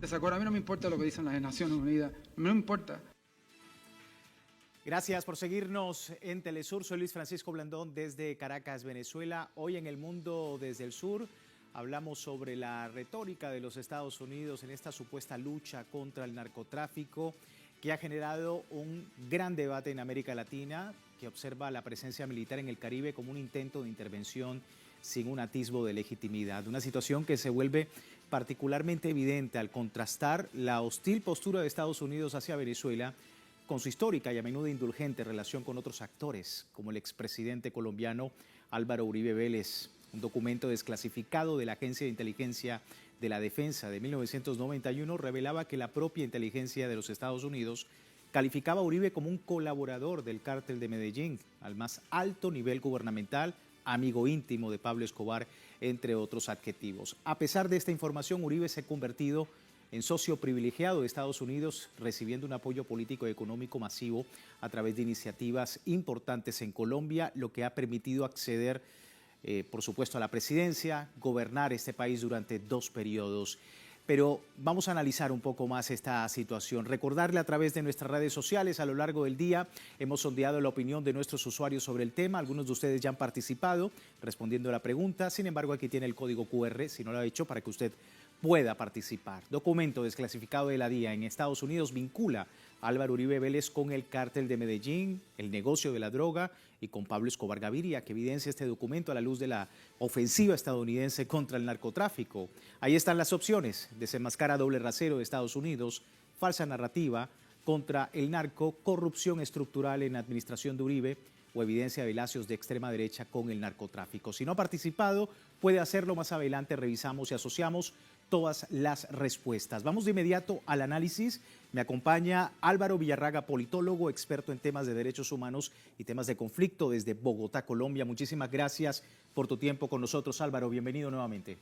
desacuerdo. A mí no me importa lo que dicen las Naciones Unidas, no me importa. Gracias por seguirnos en Telesur. Soy Luis Francisco Blandón desde Caracas, Venezuela. Hoy en El Mundo desde el Sur hablamos sobre la retórica de los Estados Unidos en esta supuesta lucha contra el narcotráfico que ha generado un gran debate en América Latina, que observa la presencia militar en el Caribe como un intento de intervención sin un atisbo de legitimidad. Una situación que se vuelve particularmente evidente al contrastar la hostil postura de Estados Unidos hacia Venezuela con su histórica y a menudo indulgente relación con otros actores, como el expresidente colombiano Álvaro Uribe Vélez. Un documento desclasificado de la Agencia de Inteligencia de la Defensa de 1991 revelaba que la propia inteligencia de los Estados Unidos calificaba a Uribe como un colaborador del cártel de Medellín, al más alto nivel gubernamental, amigo íntimo de Pablo Escobar, entre otros adjetivos. A pesar de esta información, Uribe se ha convertido en socio privilegiado de Estados Unidos, recibiendo un apoyo político y económico masivo a través de iniciativas importantes en Colombia, lo que ha permitido acceder, por supuesto, a la presidencia, gobernar este país durante 2 periodos. Pero vamos a analizar un poco más esta situación. Recordarle a través de nuestras redes sociales a lo largo del día, hemos sondeado la opinión de nuestros usuarios sobre el tema. Algunos de ustedes ya han participado respondiendo a la pregunta. Sin embargo, aquí tiene el código QR, si no lo ha hecho, para que usted pueda participar. Documento desclasificado de la DIA en Estados Unidos vincula a Álvaro Uribe Vélez con el cártel de Medellín, el negocio de la droga y con Pablo Escobar Gaviria, que evidencia este documento a la luz de la ofensiva estadounidense contra el narcotráfico. Ahí están las opciones: desenmascara doble rasero de Estados Unidos, falsa narrativa contra el narco, corrupción estructural en la administración de Uribe o evidencia de lacios de extrema derecha con el narcotráfico. Si no ha participado, puede hacerlo más adelante. Revisamos y asociamos todas las respuestas. Vamos de inmediato al análisis. Me acompaña Álvaro Villarraga, politólogo, experto en temas de derechos humanos y temas de conflicto desde Bogotá, Colombia. Muchísimas gracias por tu tiempo con nosotros, Álvaro. Bienvenido nuevamente.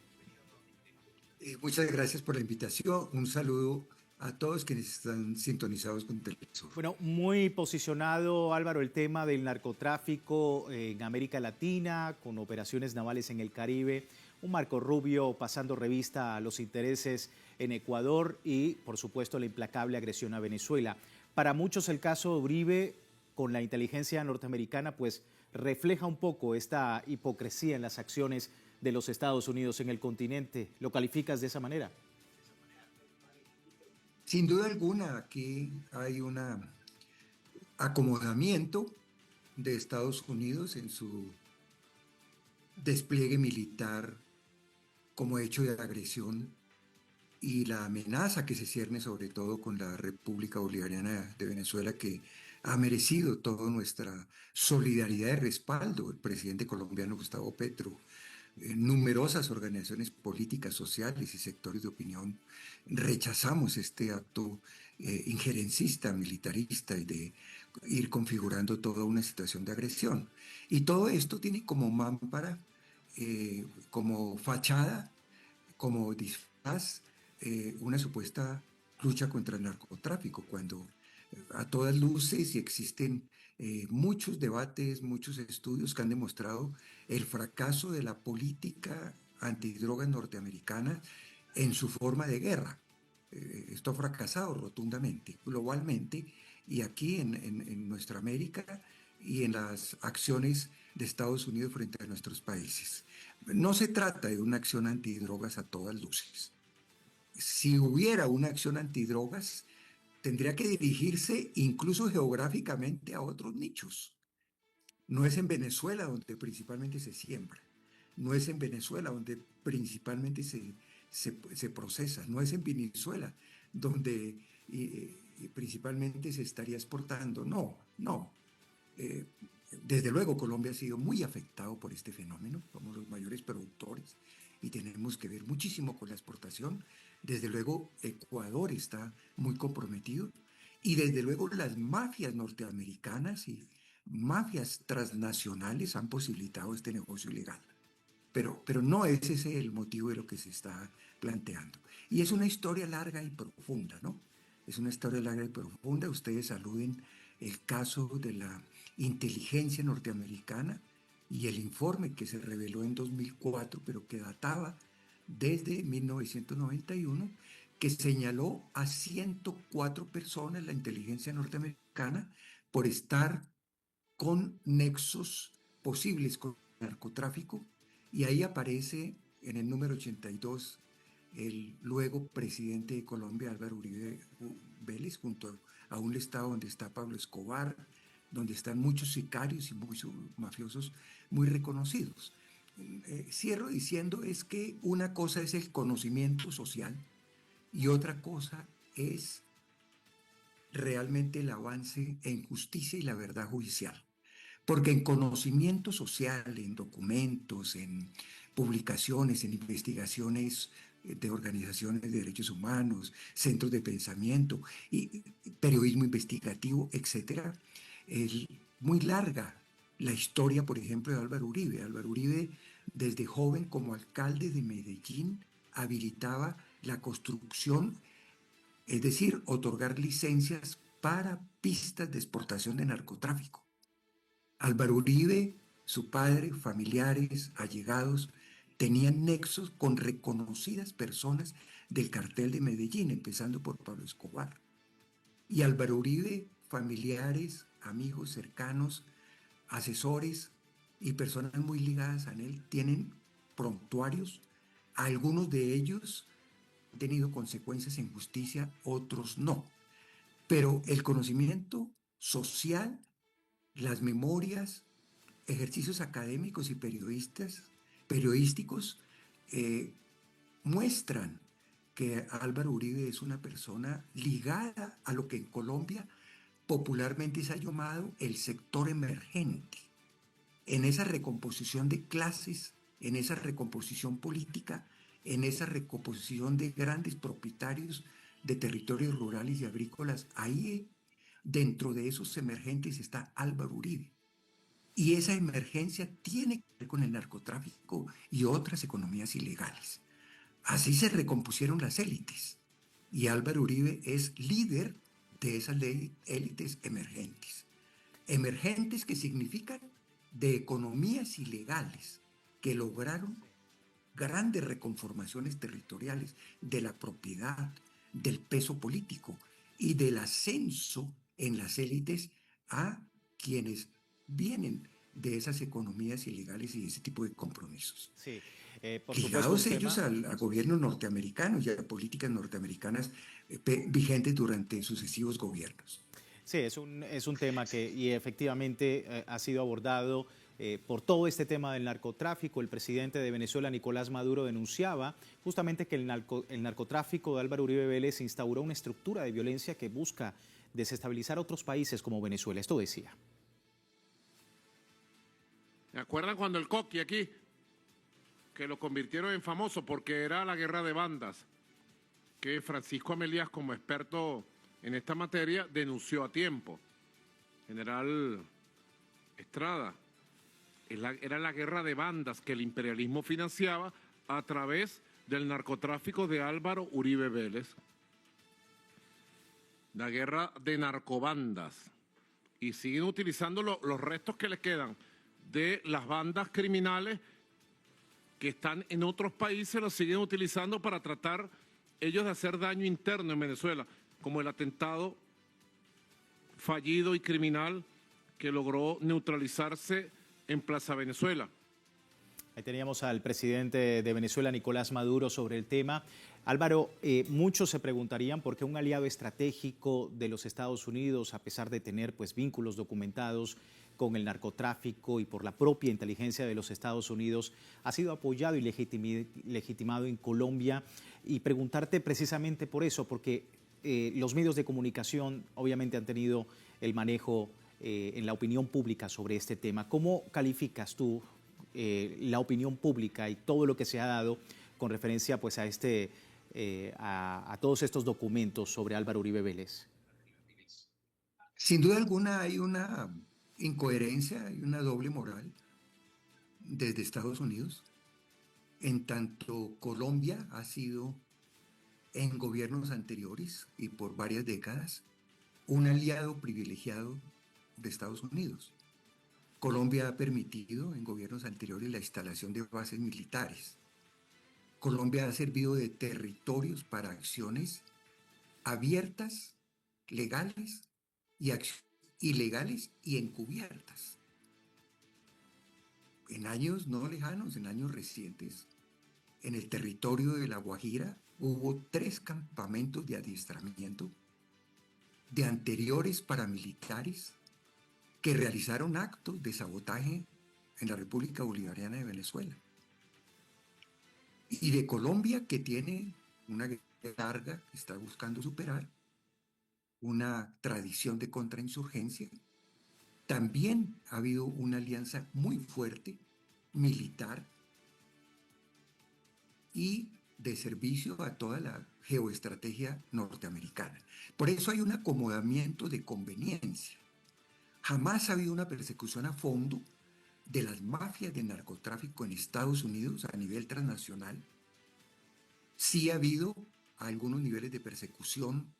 Muchas gracias por la invitación. Un saludo a todos quienes están sintonizados con Telesur. Bueno, muy posicionado, Álvaro, el tema del narcotráfico en América Latina, con operaciones navales en el Caribe. Un Marco Rubio pasando revista a los intereses en Ecuador y, por supuesto, la implacable agresión a Venezuela. Para muchos el caso de Uribe con la inteligencia norteamericana pues refleja un poco esta hipocresía en las acciones de los Estados Unidos en el continente. ¿Lo calificas de esa manera? Sin duda alguna, aquí hay un acomodamiento de Estados Unidos en su despliegue militar como hecho de agresión y la amenaza que se cierne sobre todo con la República Bolivariana de Venezuela, que ha merecido toda nuestra solidaridad y respaldo. El presidente colombiano Gustavo Petro, numerosas organizaciones políticas, sociales y sectores de opinión rechazamos este acto injerencista, militarista y de ir configurando toda una situación de agresión. Y todo esto tiene como mámpara, como fachada, como disfraz, una supuesta lucha contra el narcotráfico, cuando a todas luces y existen muchos debates, muchos estudios que han demostrado el fracaso de la política antidrogas norteamericana en su forma de guerra. Esto ha fracasado rotundamente, globalmente, y aquí en nuestra América y en las acciones de Estados Unidos frente a nuestros países. No se trata de una acción antidrogas a todas luces. Si hubiera una acción antidrogas, tendría que dirigirse incluso geográficamente a otros nichos. No es en Venezuela donde principalmente se siembra, no es en Venezuela donde principalmente se procesa, no es en Venezuela donde principalmente se estaría exportando, no, no. Eh, Desde luego Colombia ha sido muy afectado por este fenómeno, somos los mayores productores y tenemos que ver muchísimo con la exportación. Desde luego Ecuador está muy comprometido y desde luego las mafias norteamericanas y mafias transnacionales han posibilitado este negocio ilegal. Pero no es ese el motivo de lo que se está planteando. Y es una historia larga y profunda, ¿no? Es una historia larga y profunda. Ustedes aluden el caso de la inteligencia norteamericana y el informe que se reveló en 2004, pero que databa desde 1991, que señaló a 104 personas, la inteligencia norteamericana, por estar con nexos posibles con el narcotráfico, y ahí aparece en el número 82 el luego presidente de Colombia, Álvaro Uribe Vélez, junto a un estado donde está Pablo Escobar, donde están muchos sicarios y muchos mafiosos muy reconocidos. Cierro diciendo es que una cosa es el conocimiento social y otra cosa es realmente el avance en justicia y la verdad judicial. Porque en conocimiento social, en documentos, en publicaciones, en investigaciones de organizaciones de derechos humanos, centros de pensamiento y periodismo investigativo, etcétera, es muy larga la historia, por ejemplo, de Álvaro Uribe. Álvaro Uribe, desde joven como alcalde de Medellín, habilitaba la construcción, es decir, otorgar licencias para pistas de exportación de narcotráfico. Álvaro Uribe, su padre, familiares, allegados, tenían nexos con reconocidas personas del cartel de Medellín, empezando por Pablo Escobar. Y Álvaro Uribe, familiares, amigos cercanos, asesores y personas muy ligadas a él tienen prontuarios. Algunos de ellos han tenido consecuencias en justicia, otros no. Pero el conocimiento social, las memorias, ejercicios académicos y periodísticos muestran que Álvaro Uribe es una persona ligada a lo que en Colombia popularmente se ha llamado el sector emergente. En esa recomposición de clases, en esa recomposición política, en esa recomposición de grandes propietarios de territorios rurales y agrícolas, ahí dentro de esos emergentes está Álvaro Uribe. Y esa emergencia tiene que ver con el narcotráfico y otras economías ilegales. Así se recompusieron las élites. Y Álvaro Uribe es líder de esas élites emergentes. Emergentes que significan de economías ilegales que lograron grandes reconformaciones territoriales de la propiedad, del peso político y del ascenso en las élites a quienes vienen de esas economías ilegales y ese tipo de compromisos. Sí, por supuesto, Ligados ellos a gobiernos norteamericanos y a políticas norteamericanas vigentes durante sucesivos gobiernos. Sí, es un tema que y efectivamente ha sido abordado por todo este tema del narcotráfico. El presidente de Venezuela, Nicolás Maduro, denunciaba justamente que el narcotráfico de Álvaro Uribe Vélez instauró una estructura de violencia que busca desestabilizar otros países como Venezuela. Esto decía. ¿Me acuerdan cuando el Coqui aquí, que lo convirtieron en famoso porque era la guerra de bandas, que Francisco Amelías, como experto en esta materia, denunció a tiempo? General Estrada, era la guerra de bandas que el imperialismo financiaba a través del narcotráfico de Álvaro Uribe Vélez. La guerra de narcobandas. Y siguen utilizando los restos que les quedan de las bandas criminales que están en otros países, los siguen utilizando para tratar ellos de hacer daño interno en Venezuela, como el atentado fallido y criminal que logró neutralizarse en Plaza Venezuela. Ahí teníamos al presidente de Venezuela, Nicolás Maduro, sobre el tema. Álvaro, muchos se preguntarían por qué un aliado estratégico de los Estados Unidos, a pesar de tener pues, vínculos documentados con el narcotráfico y por la propia inteligencia de los Estados Unidos, ha sido apoyado y legitimado en Colombia. Y preguntarte precisamente por eso, porque los medios de comunicación obviamente han tenido el manejo en la opinión pública sobre este tema. ¿Cómo calificas tú la opinión pública y todo lo que se ha dado con referencia pues, a todos estos documentos sobre Álvaro Uribe Vélez? Sin duda alguna hay una incoherencia y una doble moral desde Estados Unidos, en tanto Colombia ha sido en gobiernos anteriores y por varias décadas un aliado privilegiado de Estados Unidos. Colombia ha permitido en gobiernos anteriores la instalación de bases militares. Colombia ha servido de territorios para acciones abiertas, legales y ilegales y encubiertas. En años no lejanos, en años recientes, en el territorio de La Guajira hubo 3 campamentos de adiestramiento de anteriores paramilitares que realizaron actos de sabotaje en la República Bolivariana de Venezuela. Y de Colombia, que tiene una guerra larga, que está buscando superar, una tradición de contrainsurgencia, también ha habido una alianza muy fuerte, militar y de servicio a toda la geoestrategia norteamericana. Por eso hay un acomodamiento de conveniencia. Jamás ha habido una persecución a fondo de las mafias de narcotráfico en Estados Unidos a nivel transnacional. Sí ha habido algunos niveles de persecución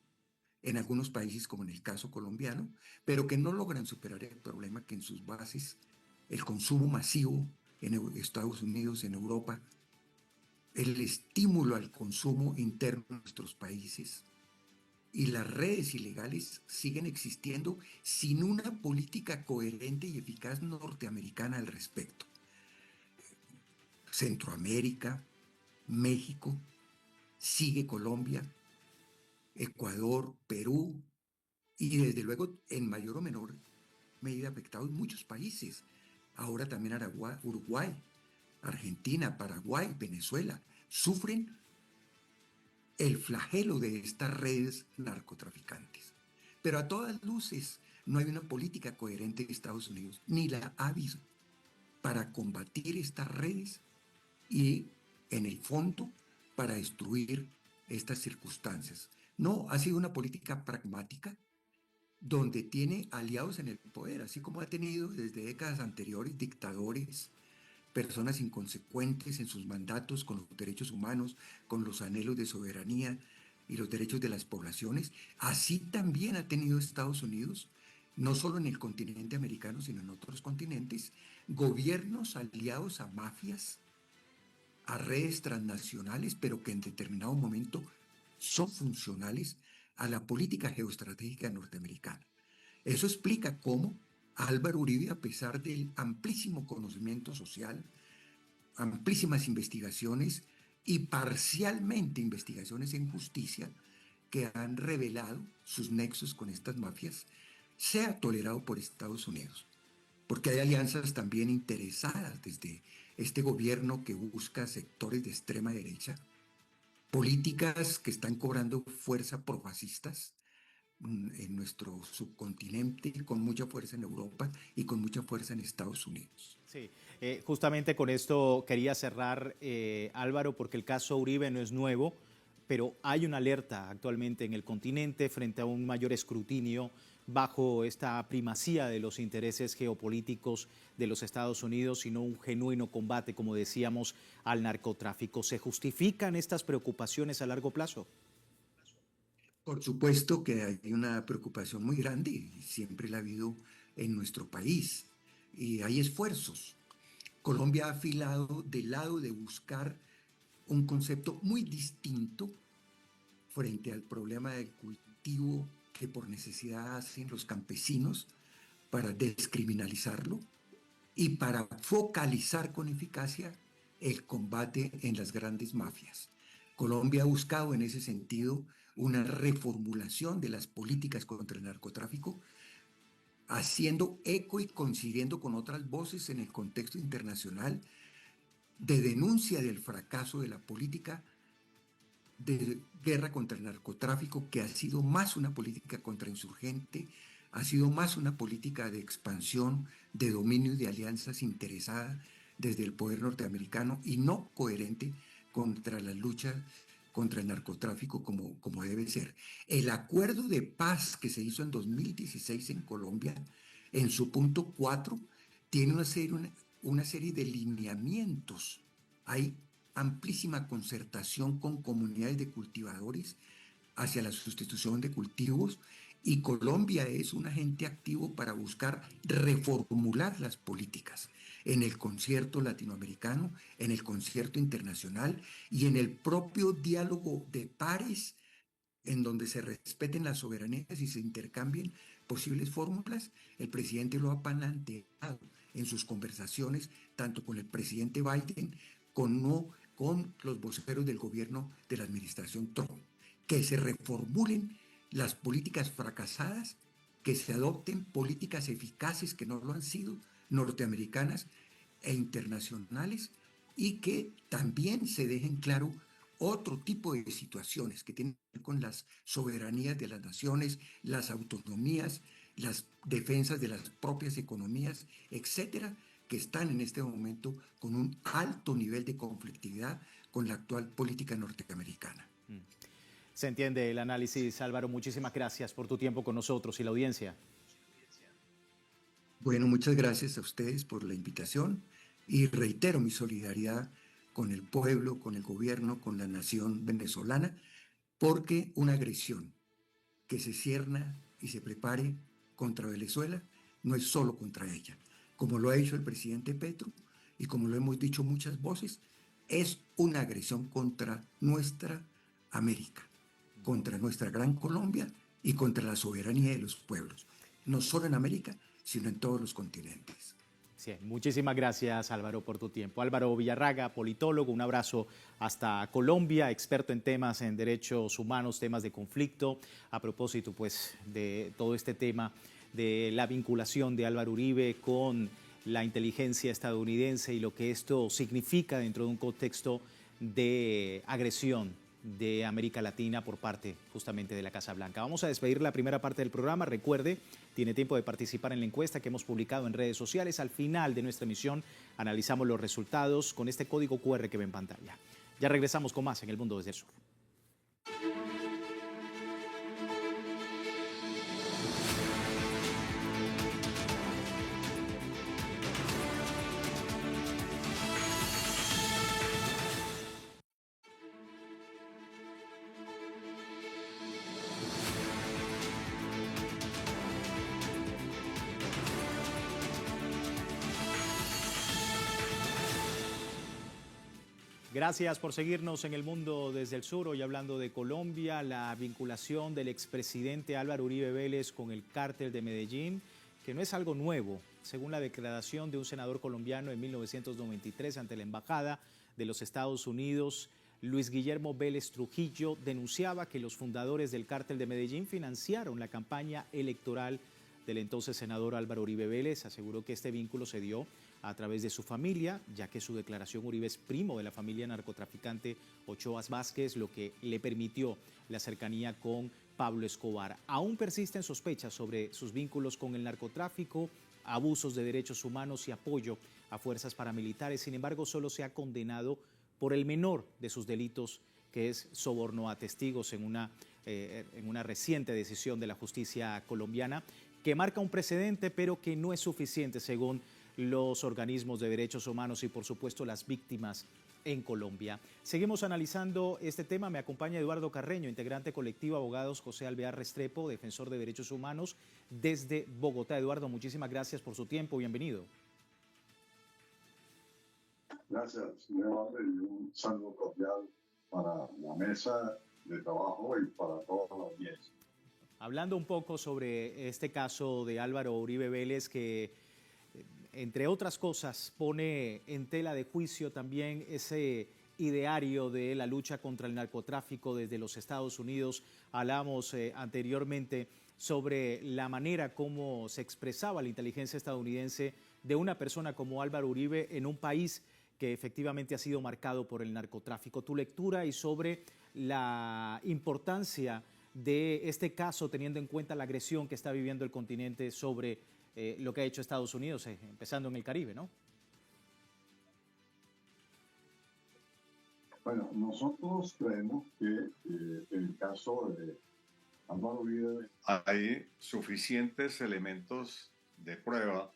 en algunos países, como en el caso colombiano, pero que no logran superar el problema que en sus bases el consumo masivo en Estados Unidos, en Europa, el estímulo al consumo interno en nuestros países y las redes ilegales siguen existiendo sin una política coherente y eficaz norteamericana al respecto. Centroamérica, México, sigue Colombia, Ecuador, Perú y desde luego en mayor o menor medida afectados muchos países. Ahora también Uruguay, Argentina, Paraguay, Venezuela, sufren el flagelo de estas redes narcotraficantes. Pero a todas luces no hay una política coherente de Estados Unidos, ni la ha habido, para combatir estas redes y, en el fondo, para destruir estas circunstancias. No, ha sido una política pragmática donde tiene aliados en el poder, así como ha tenido desde décadas anteriores dictadores, personas inconsecuentes en sus mandatos con los derechos humanos, con los anhelos de soberanía y los derechos de las poblaciones. Así también ha tenido Estados Unidos, no solo en el continente americano, sino en otros continentes, gobiernos aliados a mafias, a redes transnacionales, pero que en determinado momento son funcionales a la política geoestratégica norteamericana. Eso explica cómo Álvaro Uribe, a pesar del amplísimo conocimiento social, amplísimas investigaciones y parcialmente investigaciones en justicia que han revelado sus nexos con estas mafias, sea tolerado por Estados Unidos. Porque hay alianzas también interesadas desde este gobierno que busca sectores de extrema derecha, políticas que están cobrando fuerza profascistas en nuestro subcontinente, con mucha fuerza en Europa y con mucha fuerza en Estados Unidos. Sí, justamente con esto quería cerrar, Álvaro, porque el caso Uribe no es nuevo, pero hay una alerta actualmente en el continente frente a un mayor escrutinio bajo esta primacía de los intereses geopolíticos de los Estados Unidos y no un genuino combate, como decíamos, al narcotráfico. ¿Se justifican estas preocupaciones a largo plazo? Por supuesto que hay una preocupación muy grande y siempre la ha habido en nuestro país y hay esfuerzos. Colombia ha afilado del lado de buscar un concepto muy distinto frente al problema del cultivo que por necesidad hacen los campesinos para descriminalizarlo y para focalizar con eficacia el combate en las grandes mafias. Colombia ha buscado en ese sentido una reformulación de las políticas contra el narcotráfico, haciendo eco y coincidiendo con otras voces en el contexto internacional de denuncia del fracaso de la política de guerra contra el narcotráfico, que ha sido más una política contrainsurgente, ha sido más una política de expansión, de dominio y de alianzas interesada desde el poder norteamericano y no coherente contra la lucha contra el narcotráfico como debe ser. El acuerdo de paz que se hizo en 2016 en Colombia, en su punto 4, tiene una serie de lineamientos. Hay amplísima concertación con comunidades de cultivadores hacia la sustitución de cultivos Y Colombia es un agente activo para buscar reformular las políticas en el concierto latinoamericano, en el concierto internacional y en el propio diálogo de pares en donde se respeten las soberanías y se intercambien posibles fórmulas. El presidente lo ha planteado en sus conversaciones, tanto con el presidente Biden como con los voceros del gobierno de la administración Trump, que se reformulen las políticas fracasadas, que se adopten políticas eficaces que no lo han sido, norteamericanas e internacionales, y que también se dejen claro otro tipo de situaciones que tienen que ver con las soberanías de las naciones, las autonomías, las defensas de las propias economías, etcétera, que están en este momento con un alto nivel de conflictividad con la actual política norteamericana. Se entiende el análisis, Álvaro. Muchísimas gracias por tu tiempo con nosotros y la audiencia. Bueno, muchas gracias a ustedes por la invitación y reitero mi solidaridad con el pueblo, con el gobierno, con la nación venezolana, porque una agresión que se cierna y se prepare contra Venezuela no es solo contra ella, como lo ha dicho el presidente Petro y como lo hemos dicho muchas voces, es una agresión contra nuestra América, contra nuestra gran Colombia y contra la soberanía de los pueblos, no solo en América, sino en todos los continentes. Sí, muchísimas gracias, Álvaro, por tu tiempo. Álvaro Villarraga, politólogo, un abrazo hasta Colombia, experto en temas en derechos humanos, temas de conflicto. A propósito, pues, de todo este tema de la vinculación de Álvaro Uribe con la inteligencia estadounidense y lo que esto significa dentro de un contexto de agresión de América Latina por parte justamente de la Casa Blanca. Vamos a despedir la primera parte del programa. Recuerde, tiene tiempo de participar en la encuesta que hemos publicado en redes sociales. Al final de nuestra emisión analizamos los resultados con este código QR que ve en pantalla. Ya regresamos con más en El Mundo desde el Sur. Gracias por seguirnos en El Mundo desde el Sur. Hoy hablando de Colombia, la vinculación del expresidente Álvaro Uribe Vélez con el cártel de Medellín, que no es algo nuevo, según la declaración de un senador colombiano en 1993 ante la Embajada de los Estados Unidos. Luis Guillermo Vélez Trujillo denunciaba que los fundadores del cártel de Medellín financiaron la campaña electoral del entonces senador Álvaro Uribe Vélez. Aseguró que este vínculo se dio a través de su familia, ya que su declaración Uribe es primo de la familia narcotraficante Ochoa Vázquez, lo que le permitió la cercanía con Pablo Escobar. Aún persisten sospechas sobre sus vínculos con el narcotráfico, abusos de derechos humanos y apoyo a fuerzas paramilitares. Sin embargo, solo se ha condenado por el menor de sus delitos, que es soborno a testigos en una reciente decisión de la justicia colombiana, que marca un precedente, pero que no es suficiente según los organismos de derechos humanos y, por supuesto, las víctimas en Colombia. Seguimos analizando este tema. Me acompaña Eduardo Carreño, integrante colectivo Abogados José Alvear Restrepo, defensor de derechos humanos desde Bogotá. Eduardo, muchísimas gracias por su tiempo. Bienvenido. Gracias, nuevamente, y un saludo cordial para la mesa de trabajo y para toda la audiencia. Hablando un poco sobre este caso de Álvaro Uribe Vélez, que entre otras cosas pone en tela de juicio también ese ideario de la lucha contra el narcotráfico desde los Estados Unidos. Hablamos anteriormente sobre la manera como se expresaba la inteligencia estadounidense de una persona como Álvaro Uribe en un país que efectivamente ha sido marcado por el narcotráfico. Tu lectura y sobre la importancia de este caso, teniendo en cuenta la agresión que está viviendo el continente sobre lo que ha hecho Estados Unidos, empezando en el Caribe, ¿no? Bueno, nosotros creemos que en el caso de Álvaro Uribe hay suficientes elementos de prueba,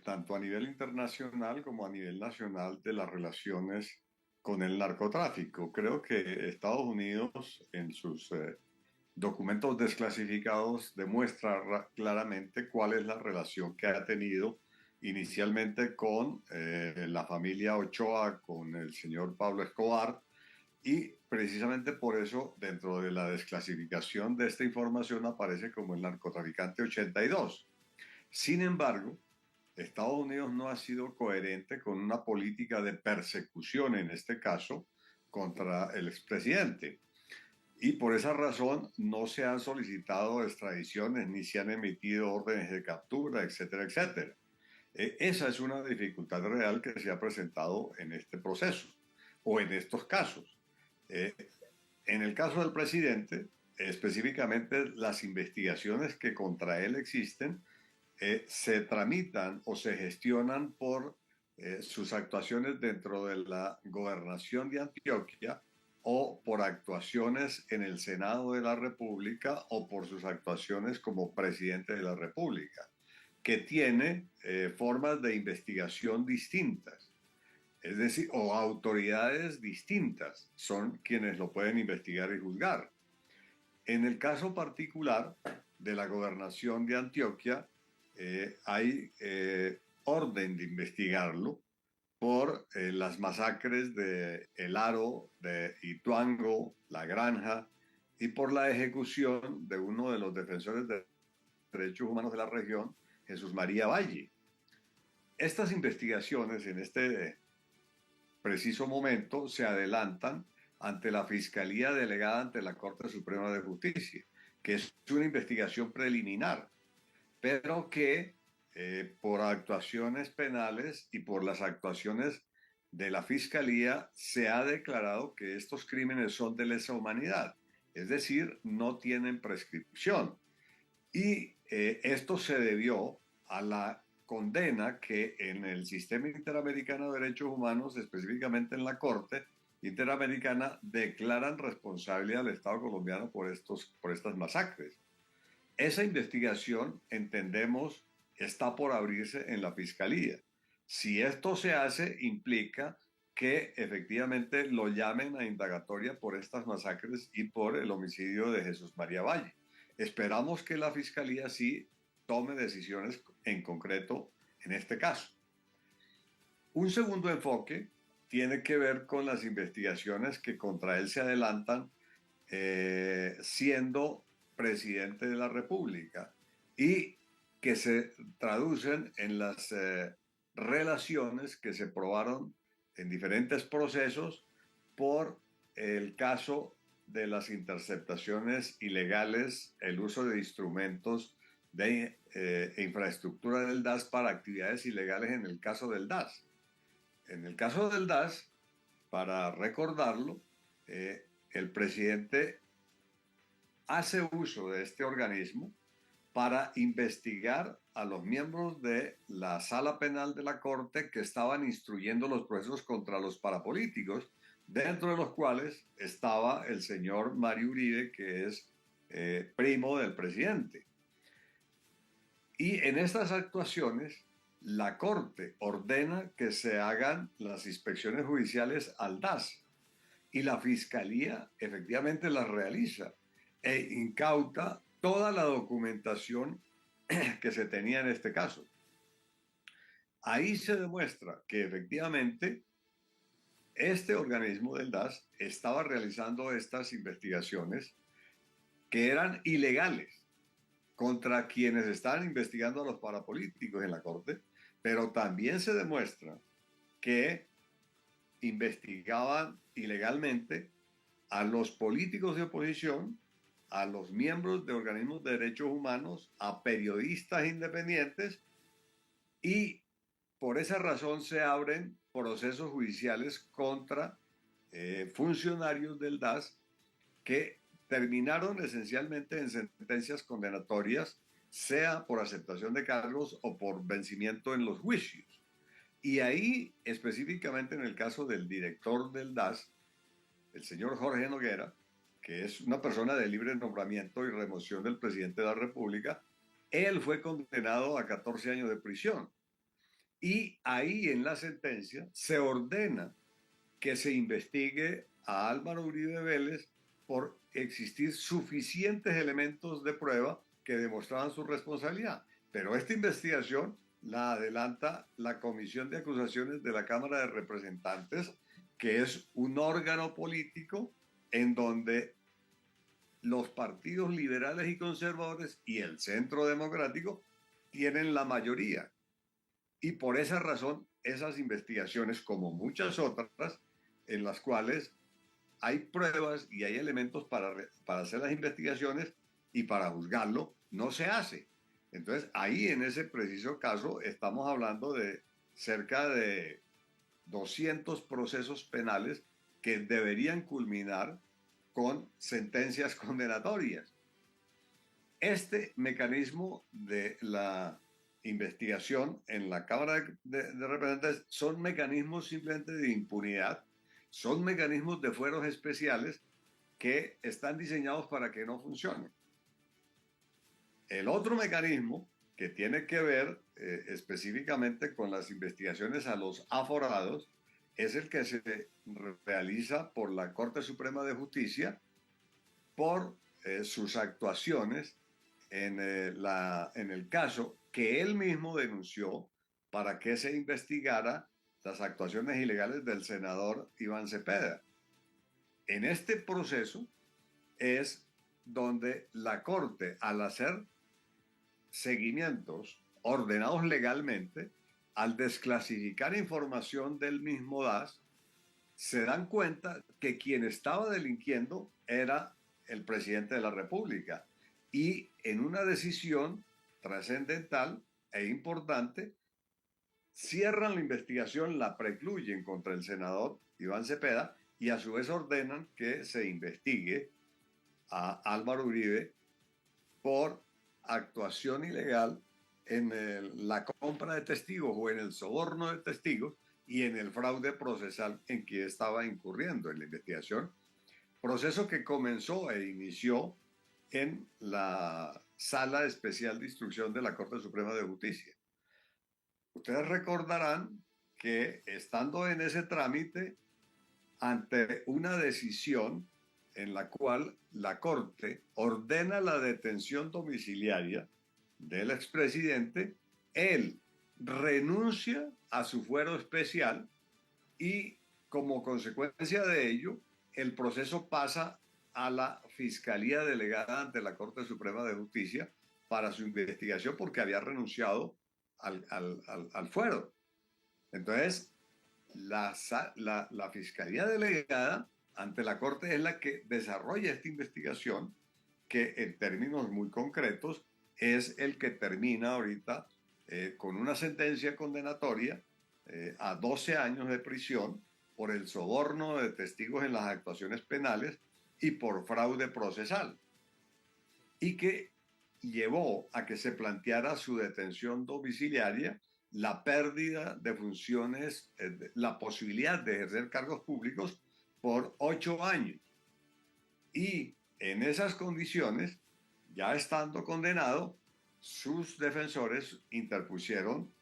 tanto a nivel internacional como a nivel nacional, de las relaciones con el narcotráfico. Creo que Estados Unidos, en sus documentos desclasificados demuestra claramente cuál es la relación que ha tenido inicialmente con la familia Ochoa, con el señor Pablo Escobar, y precisamente por eso dentro de la desclasificación de esta información aparece como el narcotraficante 82. Sin embargo, Estados Unidos no ha sido coherente con una política de persecución, en este caso, contra el expresidente. Y por esa razón no se han solicitado extradiciones ni se han emitido órdenes de captura, etcétera, etcétera. Esa es una dificultad real que se ha presentado en este proceso o en estos casos. En el caso del presidente, específicamente las investigaciones que contra él existen se tramitan o se gestionan por sus actuaciones dentro de la gobernación de Antioquia o por actuaciones en el Senado de la República o por sus actuaciones como presidente de la República, que tiene formas de investigación distintas. Es decir, o autoridades distintas son quienes lo pueden investigar y juzgar. En el caso particular de la gobernación de Antioquia, hay orden de investigarlo por las masacres de El Aro, de Ituango, La Granja, y por la ejecución de uno de los defensores de derechos humanos de la región, Jesús María Valle. Estas investigaciones en este preciso momento se adelantan ante la Fiscalía Delegada ante la Corte Suprema de Justicia, que es una investigación preliminar, pero que por actuaciones penales y por las actuaciones de la Fiscalía se ha declarado que estos crímenes son de lesa humanidad, es decir, no tienen prescripción. Y esto se debió a la condena que en el Sistema Interamericano de Derechos Humanos, específicamente en la Corte Interamericana, declaran responsabilidad al Estado colombiano por estas masacres. Esa investigación, entendemos, está por abrirse en la Fiscalía. Si esto se hace, implica que efectivamente lo llamen a indagatoria por estas masacres y por el homicidio de Jesús María Valle. Esperamos que la Fiscalía sí tome decisiones en concreto en este caso. Un segundo enfoque tiene que ver con las investigaciones que contra él se adelantan siendo presidente de la República y que se traducen en las relaciones que se probaron en diferentes procesos por el caso de las interceptaciones ilegales, el uso de instrumentos de infraestructura del DAS para actividades ilegales en el caso del DAS. En el caso del DAS, para recordarlo, el presidente hace uso de este organismo para investigar a los miembros de la sala penal de la Corte que estaban instruyendo los procesos contra los parapolíticos, dentro de los cuales estaba el señor Mario Uribe, que es primo del presidente. Y en estas actuaciones, la Corte ordena que se hagan las inspecciones judiciales al DAS y la Fiscalía efectivamente las realiza e incauta toda la documentación que se tenía en este caso. Ahí se demuestra que efectivamente este organismo del DAS estaba realizando estas investigaciones que eran ilegales contra quienes estaban investigando a los parapolíticos en la Corte, pero también se demuestra que investigaban ilegalmente a los políticos de oposición, a los miembros de organismos de derechos humanos, a periodistas independientes, y por esa razón se abren procesos judiciales contra funcionarios del DAS que terminaron esencialmente en sentencias condenatorias, sea por aceptación de cargos o por vencimiento en los juicios. Y ahí, específicamente en el caso del director del DAS, el señor Jorge Noguera, que es una persona de libre nombramiento y remoción del presidente de la República, él fue condenado a 14 años de prisión. Y ahí en la sentencia se ordena que se investigue a Álvaro Uribe Vélez por existir suficientes elementos de prueba que demostraban su responsabilidad. Pero esta investigación la adelanta la Comisión de Acusaciones de la Cámara de Representantes, que es un órgano político en donde los partidos liberales y conservadores y el Centro Democrático tienen la mayoría. Y por esa razón, esas investigaciones, como muchas otras, en las cuales hay pruebas y hay elementos para hacer las investigaciones y para juzgarlo, no se hace. Entonces, ahí en ese preciso caso estamos hablando de cerca de 200 procesos penales que deberían culminar con sentencias condenatorias. Este mecanismo de la investigación en la Cámara de Representantes son mecanismos simplemente de impunidad, son mecanismos de fueros especiales que están diseñados para que no funcionen. El otro mecanismo que tiene que ver específicamente con las investigaciones a los aforados es el que se realiza por la Corte Suprema de Justicia por sus actuaciones en el caso que él mismo denunció para que se investigara las actuaciones ilegales del senador Iván Cepeda. En este proceso es donde la Corte, al hacer seguimientos ordenados legalmente, al desclasificar información del mismo DAS, se dan cuenta que quien estaba delinquiendo era el presidente de la República. Y en una decisión trascendental e importante, cierran la investigación, la precluyen contra el senador Iván Cepeda y a su vez ordenan que se investigue a Álvaro Uribe por actuación ilegal en la compra de testigos o en el soborno de testigos y en el fraude procesal en que estaba incurriendo en la investigación. Proceso que comenzó e inició en la Sala Especial de Instrucción de la Corte Suprema de Justicia. Ustedes recordarán que estando en ese trámite, ante una decisión en la cual la Corte ordena la detención domiciliaria del expresidente, él renuncia a su fuero especial y como consecuencia de ello, el proceso pasa a la Fiscalía Delegada ante la Corte Suprema de Justicia para su investigación porque había renunciado al fuero. Entonces, la Fiscalía Delegada ante la Corte es la que desarrolla esta investigación que en términos muy concretos es el que termina ahorita con una sentencia condenatoria a 12 años de prisión por el soborno de testigos en las actuaciones penales y por fraude procesal, y que llevó a que se planteara su detención domiciliaria, la pérdida de funciones, la posibilidad de ejercer cargos públicos por 8 años. Y en esas condiciones, ya estando condenado, sus defensores interpusieron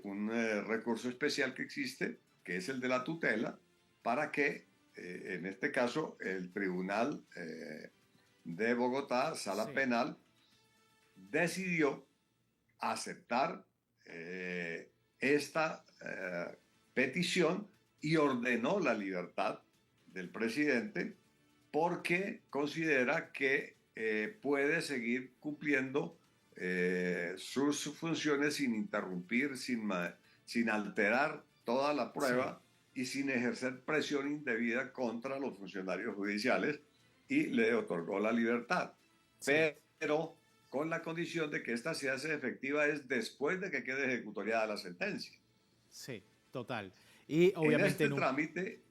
un recurso especial que existe, que es el de la tutela, para que, en este caso, el Tribunal de Bogotá, Sala Penal, decidió aceptar esta petición y ordenó la libertad del presidente porque considera que puede seguir cumpliendo sus funciones sin interrumpir, sin alterar toda la prueba y sin ejercer presión indebida contra los funcionarios judiciales, y le otorgó la libertad. Pero con la condición de que esta se hace efectiva es después de que quede ejecutoriada la sentencia. Sí, total. Y obviamente en este trámite,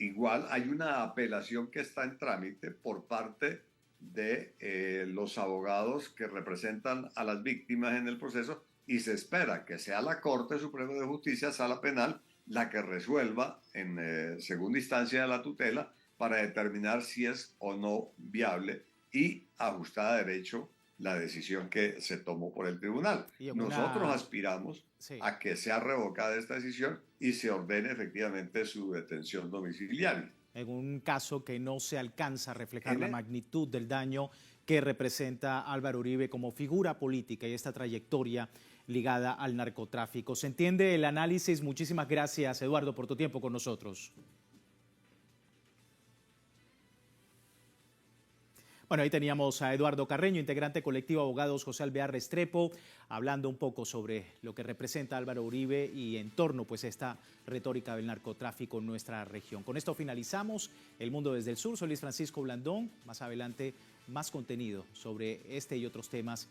igual hay una apelación que está en trámite por parte de los abogados que representan a las víctimas en el proceso, y se espera que sea la Corte Suprema de Justicia, Sala Penal, la que resuelva en segunda instancia de la tutela para determinar si es o no viable y ajustada a derecho la decisión que se tomó por el tribunal. Nosotros aspiramos a que sea revocada esta decisión y se ordene efectivamente su detención domiciliaria. en un caso que no se alcanza a reflejar la magnitud del daño que representa Álvaro Uribe como figura política y esta trayectoria ligada al narcotráfico. ¿Se entiende el análisis? Muchísimas gracias, Eduardo, por tu tiempo con nosotros. Bueno, ahí teníamos a Eduardo Carreño, integrante colectivo Abogados José Alvear Restrepo, hablando un poco sobre lo que representa Álvaro Uribe y en torno pues a esta retórica del narcotráfico en nuestra región. Con esto finalizamos El Mundo desde el Sur. Soy Luis Francisco Blandón. Más adelante, más contenido sobre este y otros temas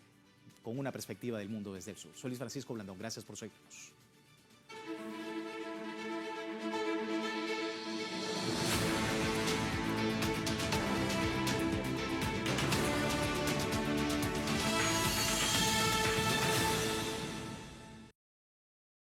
con una perspectiva del mundo desde el sur. Soy Luis Francisco Blandón. Gracias por seguirnos.